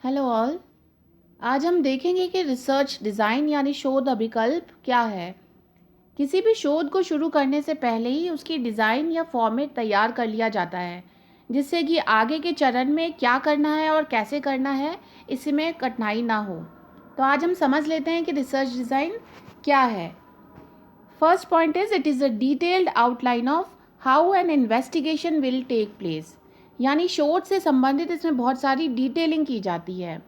Hello all. आज हम देखेंगे कि रिसर्च डिज़ाइन यानी शोध अभिकल्प क्या है। किसी भी शोध को शुरू करने से पहले ही उसकी डिज़ाइन या फॉर्मेट तैयार कर लिया जाता है, जिससे कि आगे के चरण में क्या करना है और कैसे करना है इसमें कठिनाई ना हो। तो आज हम समझ लेते हैं कि रिसर्च डिज़ाइन क्या है। First point is it is a detailed outline of how an investigation will take place. यानी शोध से संबंधित इसमें बहुत सारी डिटेलिंग की जाती है,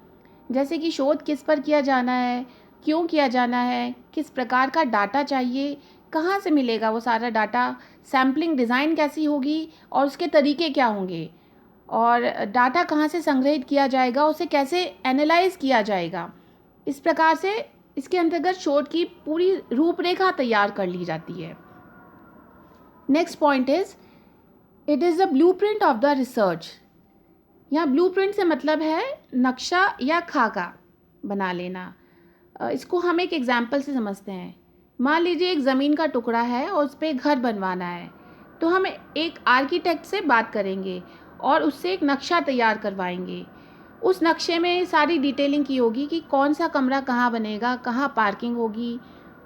जैसे कि शोध किस पर किया जाना है, क्यों किया जाना है, किस प्रकार का डाटा चाहिए, कहाँ से मिलेगा वो सारा डाटा, सैम्पलिंग डिज़ाइन कैसी होगी और उसके तरीके क्या होंगे, और डाटा कहाँ से संग्रहित किया जाएगा, उसे कैसे एनालाइज किया जाएगा। इस प्रकार से इसके अंतर्गत शोध की पूरी रूपरेखा तैयार कर ली जाती है। Next point is it is the blueprint of the research. यहाँ ब्लूप्रिंट से मतलब है नक्शा या खाका बना लेना। इसको हम एक एग्जाम्पल से समझते हैं। मान लीजिए एक ज़मीन का टुकड़ा है और उस पर घर बनवाना है, तो हम एक आर्किटेक्ट से बात करेंगे और उससे एक नक्शा तैयार करवाएंगे। उस नक्शे में सारी डिटेलिंग की होगी कि कौन सा कमरा कहाँ बनेगा, कहाँ पार्किंग होगी,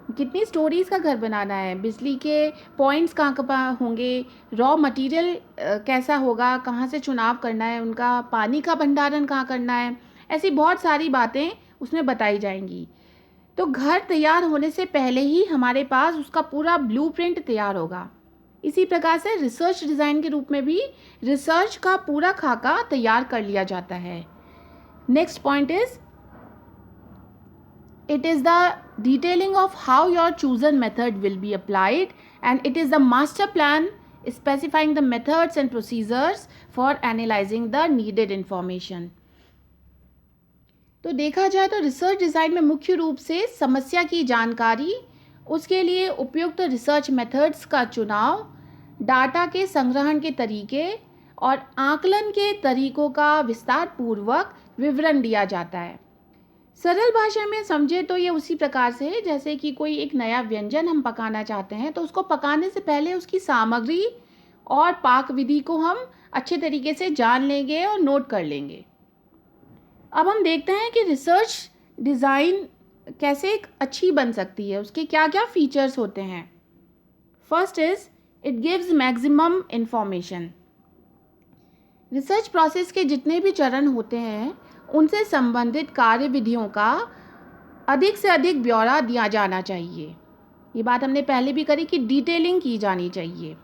कितनी स्टोरीज़ का घर बनाना है, बिजली के पॉइंट्स कहाँ कहाँ होंगे, रॉ मटेरियल कैसा होगा, कहाँ से चुनाव करना है उनका, पानी का भंडारण कहाँ करना है, ऐसी बहुत सारी बातें उसमें बताई जाएंगी। तो घर तैयार होने से पहले ही हमारे पास उसका पूरा ब्लूप्रिंट तैयार होगा। इसी प्रकार से रिसर्च डिज़ाइन के रूप में भी रिसर्च का पूरा खाका तैयार कर लिया जाता है। Next point is it is the detailing of how your chosen method will be applied, and it is the master plan specifying the methods and procedures for analyzing the needed information. तो देखा जाए तो research design में मुख्य रूप से समस्या की जानकारी, उसके लिए उपयुक्त रिसर्च मेथड्स का चुनाव, डाटा के संग्रहण के तरीके और आकलन के तरीकों का विस्तार पूर्वक विवरण दिया जाता है। सरल भाषा में समझे तो ये उसी प्रकार से है जैसे कि कोई एक नया व्यंजन हम पकाना चाहते हैं, तो उसको पकाने से पहले उसकी सामग्री और पाक विधि को हम अच्छे तरीके से जान लेंगे और नोट कर लेंगे। अब हम देखते हैं कि रिसर्च डिज़ाइन कैसे एक अच्छी बन सकती है, उसके क्या क्या फीचर्स होते हैं। First is it gives maximum information. Research process के जितने भी चरण होते हैं उनसे संबंधित कार्यविधियों का अधिक से अधिक ब्यौरा दिया जाना चाहिए। ये बात हमने पहले भी करी कि डिटेलिंग की जानी चाहिए।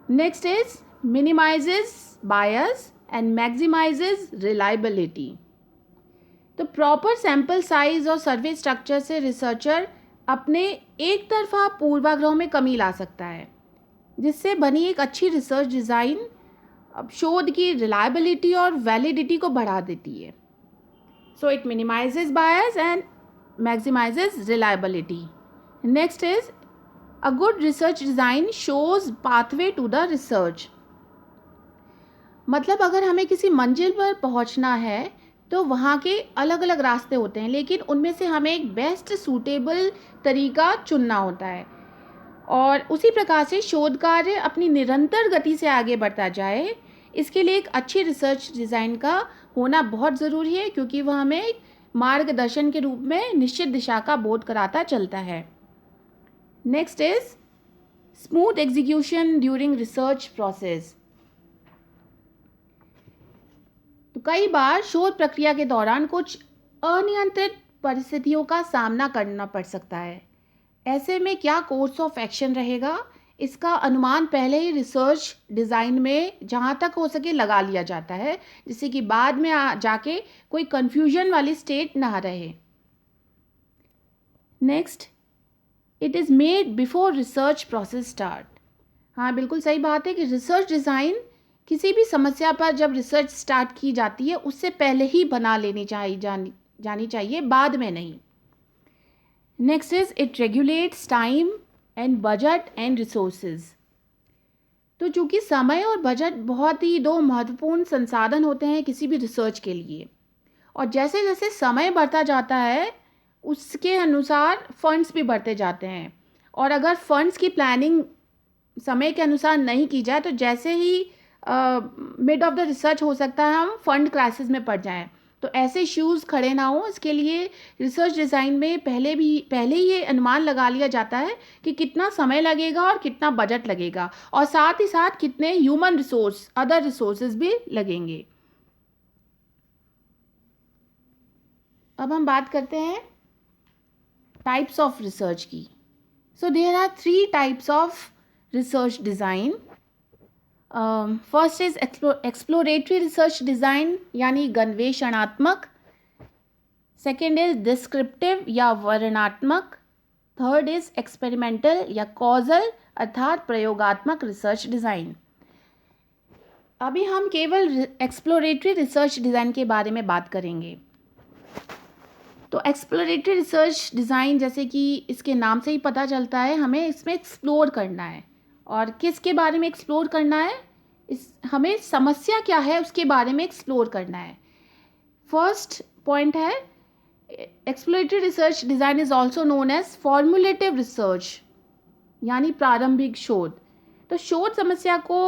Next is minimizes bias and maximizes reliability. तो प्रॉपर सैंपल साइज और सर्वे स्ट्रक्चर से रिसर्चर अपने एक तरफा पूर्वाग्रह में कमी ला सकता है, जिससे बनी एक अच्छी रिसर्च डिज़ाइन अब शोध की रिलायबिलिटी और वैलिडिटी को बढ़ा देती है। So it minimizes bias and maximizes reliability. Next is a good research design shows pathway to the research. मतलब अगर हमें किसी मंजिल पर पहुंचना है तो वहाँ के अलग अलग रास्ते होते हैं, लेकिन उनमें से हमें एक बेस्ट सूटेबल तरीका चुनना होता है, और उसी प्रकार से शोध कार्य अपनी निरंतर गति से आगे बढ़ता जाए, इसके लिए एक अच्छी रिसर्च डिज़ाइन का होना बहुत ज़रूरी है, क्योंकि वह हमें एक मार्गदर्शन के रूप में निश्चित दिशा का बोध कराता चलता है। Next is smooth execution during research process. तो कई बार शोध प्रक्रिया के दौरान कुछ अनियंत्रित परिस्थितियों का सामना करना पड़ सकता है। ऐसे में क्या कोर्स ऑफ एक्शन रहेगा, इसका अनुमान पहले ही रिसर्च डिज़ाइन में जहाँ तक हो सके लगा लिया जाता है, जिससे कि बाद में जाके कोई कन्फ्यूजन वाली स्टेट ना रहे। Next, it is made before research process start. हाँ, बिल्कुल सही बात है कि रिसर्च डिज़ाइन किसी भी समस्या पर जब रिसर्च स्टार्ट की जाती है उससे पहले ही बना लेनी जानी चाहिए, बाद में नहीं। Next is it regulates time and budget and resources. तो चूँकि समय और बजट बहुत ही दो महत्वपूर्ण संसाधन होते हैं किसी भी रिसर्च के लिए, और जैसे जैसे समय बढ़ता जाता है उसके अनुसार फंड्स भी बढ़ते जाते हैं, और अगर फंड्स की प्लानिंग समय के अनुसार नहीं की जाए तो जैसे ही मिड ऑफ द रिसर्च हो सकता है हम फंड क्राइसिस में पड़ जाएं। तो ऐसे शूज़ खड़े ना हो, इसके लिए रिसर्च डिज़ाइन में पहले ही ये अनुमान लगा लिया जाता है कि कितना समय लगेगा और कितना बजट लगेगा, और साथ ही साथ कितने ह्यूमन रिसोर्स, अदर रिसोर्सेज भी लगेंगे। अब हम बात करते हैं टाइप्स ऑफ रिसर्च की। So there are 3 types of research design. First is exploratory research design यानी गन्वेषणात्मक। सेकेंड इज डिस्क्रिप्टिव या वर्णनात्मक। थर्ड इज एक्सपेरिमेंटल या कॉजल अर्थात प्रयोगात्मक रिसर्च डिज़ाइन। अभी हम केवल एक्सप्लोरेटरी रिसर्च डिज़ाइन के बारे में बात करेंगे। तो एक्सप्लोरेटरी रिसर्च डिज़ाइन, जैसे कि इसके नाम से ही पता चलता है, हमें इसमें एक्सप्लोर करना है। और किसके बारे में एक्सप्लोर करना है? हमें समस्या क्या है उसके बारे में एक्सप्लोर करना है। फर्स्ट पॉइंट है, exploratory research design is also known as formulative research यानी प्रारंभिक शोध। तो शोध समस्या को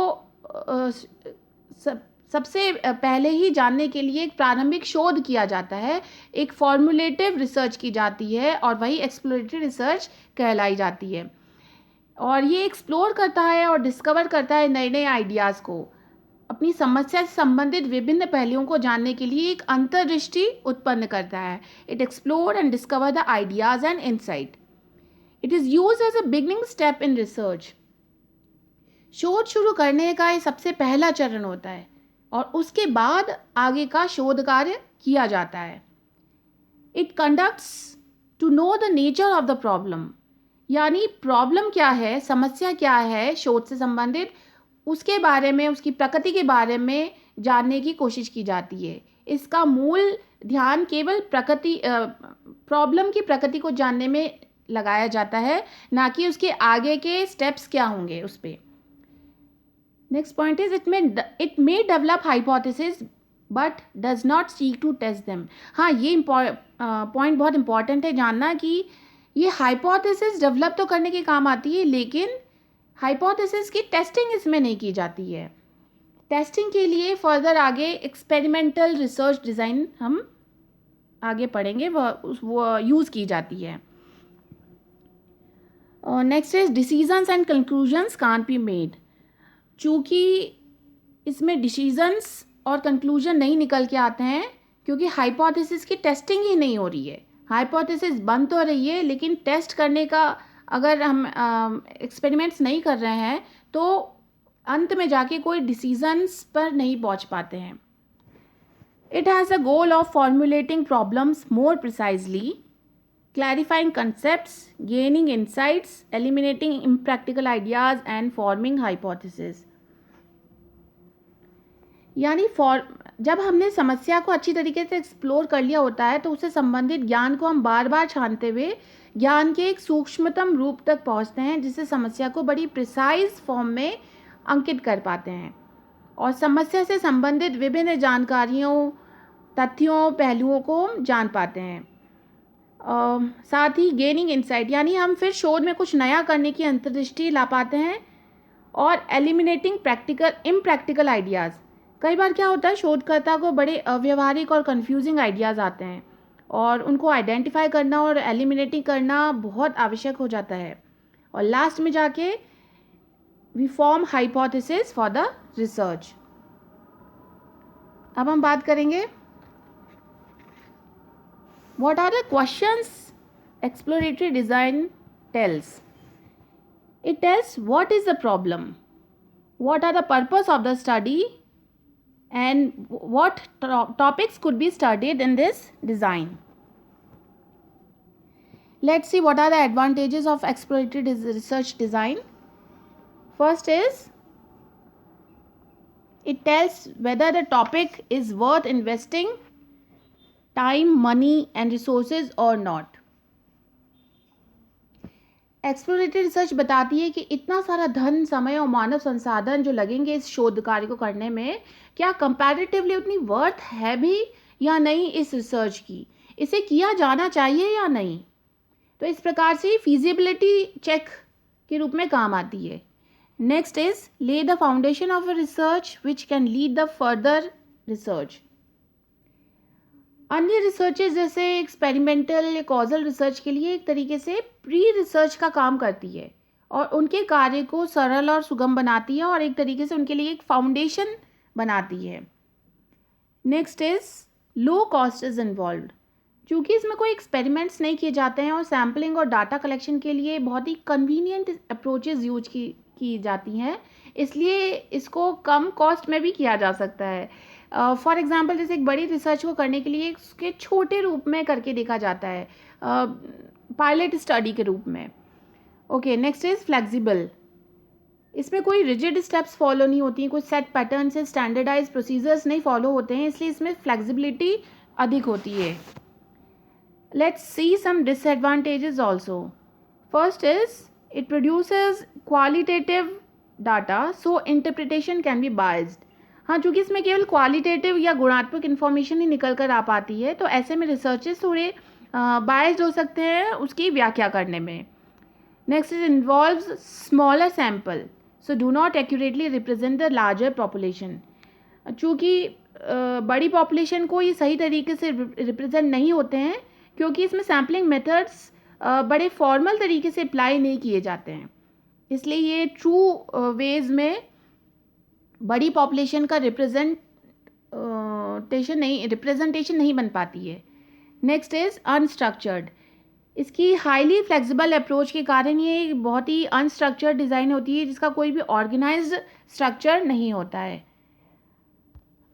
सबसे पहले ही जानने के लिए एक प्रारंभिक शोध किया जाता है, एक फॉर्मुलेटिव रिसर्च की जाती है, और वही एक्सप्लोरेटरी रिसर्च कहलाई जाती है। और ये एक्सप्लोर करता है और डिस्कवर करता है नए नए आइडियाज़ को। अपनी समस्या से संबंधित विभिन्न पहलुओं को जानने के लिए एक अंतर्दृष्टि उत्पन्न करता है। It explore and discover the ideas and insight. It is use as a beginning step in research. शोध शुरू करने का ये सबसे पहला चरण होता है, और उसके बाद आगे का शोध कार्य किया जाता है। It conducts to know the nature of the problem, यानी प्रॉब्लम क्या है, समस्या क्या है शोध से संबंधित, उसके बारे में, उसकी प्रकृति के बारे में जानने की कोशिश की जाती है। इसका मूल ध्यान केवल प्रॉब्लम की प्रकृति को जानने में लगाया जाता है, ना कि उसके आगे के स्टेप्स क्या होंगे उस पर। Next point is it may develop hypothesis but does not seek to test them. हाँ, ये पॉइंट बहुत इंपॉर्टेंट है जानना कि ये हाइपोथेसिस डेवलप तो करने के काम आती है, लेकिन हाइपोथेसिस की टेस्टिंग इसमें नहीं की जाती है। टेस्टिंग के लिए फर्दर आगे एक्सपेरिमेंटल रिसर्च डिज़ाइन हम आगे पढ़ेंगे, वो यूज़ की जाती है। Next is decisions and conclusions can't be made. चूँकि इसमें डिसीजंस और कंक्लूजन नहीं निकल के आते हैं, क्योंकि हाइपोथेसिस की टेस्टिंग ही नहीं हो रही है। हाइपोथेसिस बन तो रही है, लेकिन टेस्ट करने का अगर हम एक्सपेरिमेंट्स नहीं कर रहे हैं तो अंत में जाके कोई डिसीजंस पर नहीं पहुंच पाते हैं। It has a goal of formulating problems more precisely, clarifying concepts, gaining insights, eliminating impractical ideas and forming hypotheses। यानी जब हमने समस्या को अच्छी तरीके से एक्सप्लोर कर लिया होता है, तो उससे संबंधित ज्ञान को हम बार बार छानते हुए ज्ञान के एक सूक्ष्मतम रूप तक पहुंचते हैं, जिससे समस्या को बड़ी प्रिसाइज फॉर्म में अंकित कर पाते हैं और समस्या से संबंधित विभिन्न जानकारियों, तथ्यों, पहलुओं को जान पाते हैं। साथ ही गेनिंग इंसाइट, यानी हम फिर शोध में कुछ नया करने की अंतर्दृष्टि ला पाते हैं, और एलिमिनेटिंग इम्प्रैक्टिकल आइडियाज़। कई बार क्या होता है, शोधकर्ता को बड़े अव्यवहारिक और कंफ्यूजिंग आइडियाज़ आते हैं, और उनको आइडेंटिफाई करना और एलिमिनेटिंग करना बहुत आवश्यक हो जाता है, और लास्ट में जाके we form hypothesis for the research. अब हम बात करेंगे what are the questions exploratory design tells. It tells what is the problem, what are the purpose of the study, and what topics could be studied in this design. Let's see what are the advantages of exploratory research design. First is it tells whether the topic is worth investing time, money and resources और not. Exploratory research बताती है कि इतना सारा धन, समय और मानव संसाधन जो लगेंगे इस शोध कार्य को करने में, क्या कंपैरेटिवली उतनी वर्थ है भी या नहीं इस रिसर्च की, इसे किया जाना चाहिए या नहीं। तो इस प्रकार से फीजिबिलिटी चेक के रूप में काम आती है। नेक्स्ट इज ले the foundation of a research which can lead the further research. अन्य रिसर्चेज जैसे एक्सपेरिमेंटल या कॉजल रिसर्च के लिए एक तरीके से प्री रिसर्च का काम करती है और उनके कार्य को सरल और सुगम बनाती है और एक तरीके से उनके लिए एक फाउंडेशन बनाती है। Next is low cost is involve. क्योंकि इसमें कोई एक्सपेरिमेंट्स नहीं किए जाते हैं और सैम्पलिंग और डाटा कलेक्शन के लिए बहुत ही कन्वीनियंट अप्रोचेज यूज की जाती हैं, इसलिए इसको कम कॉस्ट में भी किया जा सकता है। फॉर एग्जांपल जैसे एक बड़ी रिसर्च को करने के लिए उसके छोटे रूप में करके देखा जाता है, पायलट स्टडी के रूप में। Okay, next is flexible. इसमें कोई रिजिड स्टेप्स फॉलो नहीं होती हैं, कोई सेट पैटर्न से स्टैंडर्डाइज प्रोसीजर्स नहीं फॉलो होते हैं, इसलिए इसमें फ्लेक्सिबिलिटी अधिक होती है। Let's see some disadvantages also. First is it produces qualitative data, so interpretation can be biased. हाँ, चूँकि इसमें केवल क्वालिटेटिव या गुणात्मक इन्फॉर्मेशन ही निकल कर आ पाती है, तो ऐसे में रिसर्चेस थोड़े बायस्ड हो सकते हैं उसकी व्याख्या करने में। Next is involves smaller sample, so do not accurately represent the larger population. चूँकि बड़ी पॉपुलेशन को ये सही तरीके से रिप्रेजेंट नहीं होते हैं, क्योंकि इसमें सैम्पलिंग मेथड्स बड़े फॉर्मल तरीके से अप्लाई नहीं किए जाते हैं, इसलिए ये ट्रू वेज में बड़ी पॉपुलेशन का रिप्रेजेंटेशन नहीं बन पाती है। Next is unstructured. इसकी हाईली फ्लेक्सिबल अप्रोच के कारण ये बहुत ही अनस्ट्रक्चर्ड डिज़ाइन होती है, जिसका कोई भी ऑर्गेनाइज्ड स्ट्रक्चर नहीं होता है।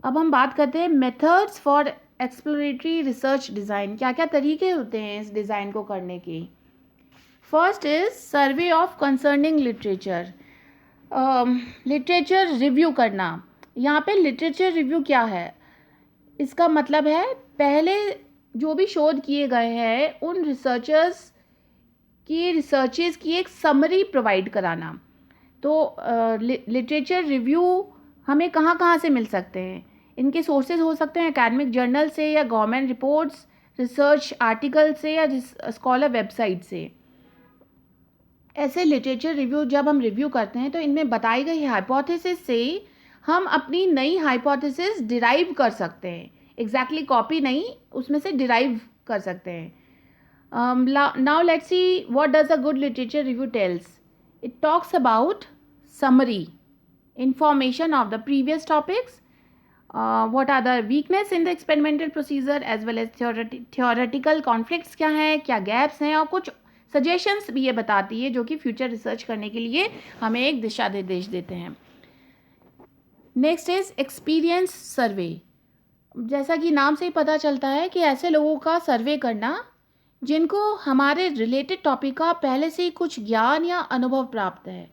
अब हम बात करते हैं methods for exploratory research design. क्या क्या तरीके होते हैं इस डिज़ाइन को करने के। First is survey of concerning literature. Literature review करना। यहाँ पे लिटरेचर रिव्यू क्या है, इसका मतलब है पहले जो भी शोध किए गए हैं उन रिसर्चेस की एक समरी प्रोवाइड कराना। तो लिटरेचर रिव्यू हमें कहाँ कहाँ से मिल सकते हैं। इनके सोर्सेज हो सकते हैं एकेडमिक जर्नल से या गवर्नमेंट रिपोर्ट्स, रिसर्च आर्टिकल से या स्कॉलर वेबसाइट से। ऐसे लिटरेचर रिव्यू जब हम रिव्यू करते हैं तो इनमें बताई गई हाइपोथेसिस से हम अपनी नई हाइपोथेसिस डिराइव कर सकते हैं। एग्जैक्टली कॉपी नहीं, उसमें से डिराइव कर सकते हैं। Now let's see what does a good literature review tells. It talks about summary information of the previous topics, what are the weakness in the experimental procedure as well as theoretical conflicts क्या हैं, क्या gaps हैं, और कुछ suggestions भी ये बताती है जो कि future research करने के लिए हमें एक दिशा निर्देश देते हैं। नेक्स्ट इज एक्सपीरियंस सर्वे। जैसा कि नाम से ही पता चलता है कि ऐसे लोगों का सर्वे करना जिनको हमारे रिलेटेड टॉपिक का पहले से ही कुछ ज्ञान या अनुभव प्राप्त है।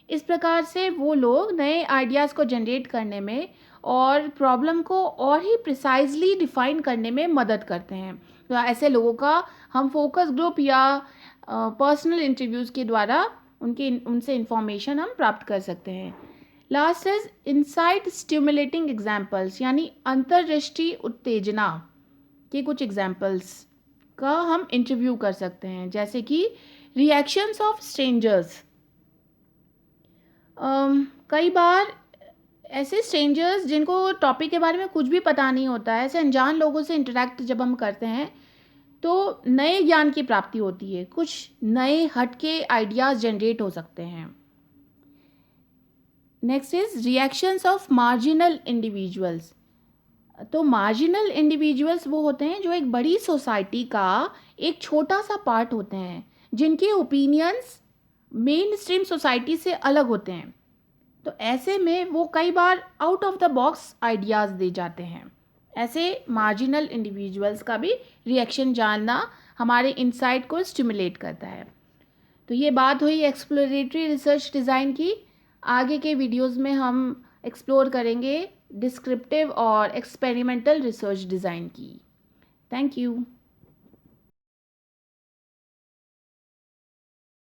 इस प्रकार से वो लोग नए आइडियाज़ को जनरेट करने में और प्रॉब्लम को और ही प्रिसाइजली डिफाइन करने में मदद करते हैं। तो ऐसे लोगों का हम फोकस ग्रुप या पर्सनल इंटरव्यूज़ के द्वारा उनसे इंफॉर्मेशन हम प्राप्त कर सकते हैं। Last is insight stimulating examples, यानी अंतर्दृष्टि उत्तेजना के कुछ एग्जाम्पल्स का हम इंटरव्यू कर सकते हैं, जैसे कि रिएक्शंस ऑफ स्ट्रेंजर्स। कई बार ऐसे स्ट्रेंजर्स जिनको टॉपिक के बारे में कुछ भी पता नहीं होता है, ऐसे अनजान लोगों से इंटरेक्ट जब हम करते हैं तो नए ज्ञान की प्राप्ति होती है, कुछ नए हटके आइडियाज़ जनरेट हो सकते हैं। Next is reactions of marginal individuals. तो मार्जिनल इंडिविजुअल्स वो होते हैं जो एक बड़ी सोसाइटी का एक छोटा सा पार्ट होते हैं, जिनके ओपिनियंस मेन स्ट्रीम सोसाइटी से अलग होते हैं। तो ऐसे में वो कई बार out of the box ideas दे जाते हैं। ऐसे मार्जिनल इंडिविजुअल्स का भी रिएक्शन जानना हमारे इंसाइट को स्टिमुलेट करता है। तो ये बात हुई एक्सप्लोरेटरी रिसर्च डिज़ाइन की। आगे के वीडियोस में हम एक्सप्लोर करेंगे डिस्क्रिप्टिव और एक्सपेरिमेंटल रिसर्च डिज़ाइन की। Thank you.